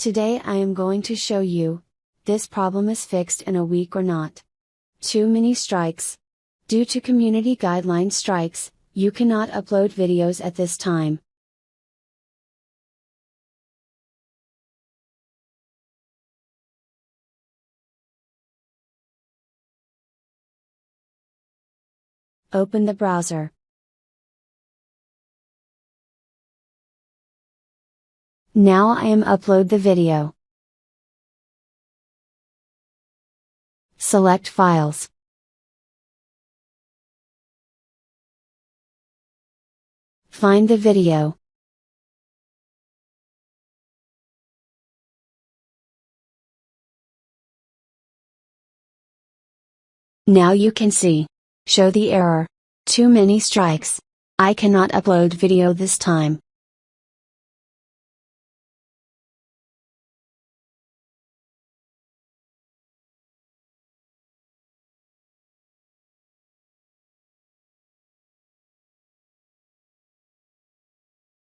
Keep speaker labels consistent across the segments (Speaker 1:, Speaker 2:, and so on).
Speaker 1: Today I am going to show you, this problem is fixed in a week or not. Too many strikes. Due to community guideline strikes, you cannot upload videos at this time. Open the browser. Now I am upload the video. Select Files. Find the video. Now you can see. Show the error. Too many strikes. I cannot upload video this time.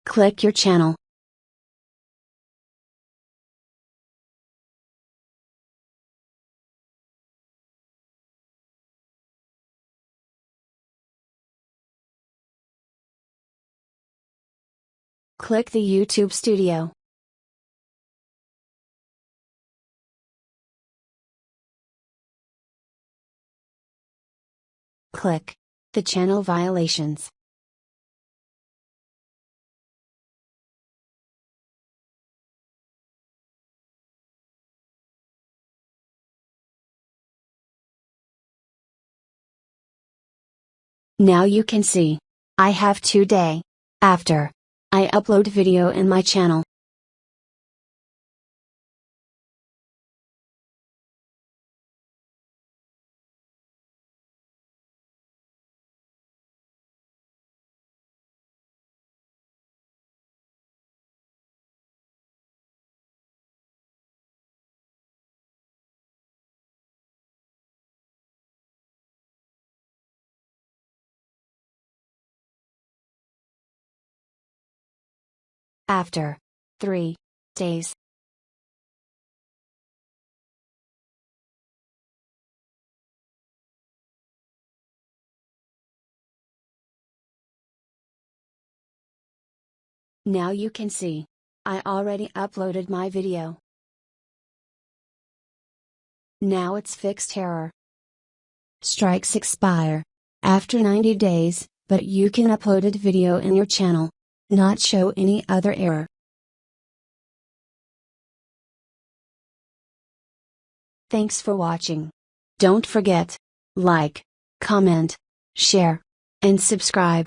Speaker 1: Click your channel. Click the YouTube Studio. Click the channel violations. Now you can see. I have 2 days after I upload video in my channel. After 3 days. Now you can see. I already uploaded my video. Now it's fixed error. Strikes expire after 90 days, but you can upload a video in your channel. Not show any other error. Thanks for watching. Don't forget, like, comment, share, and subscribe.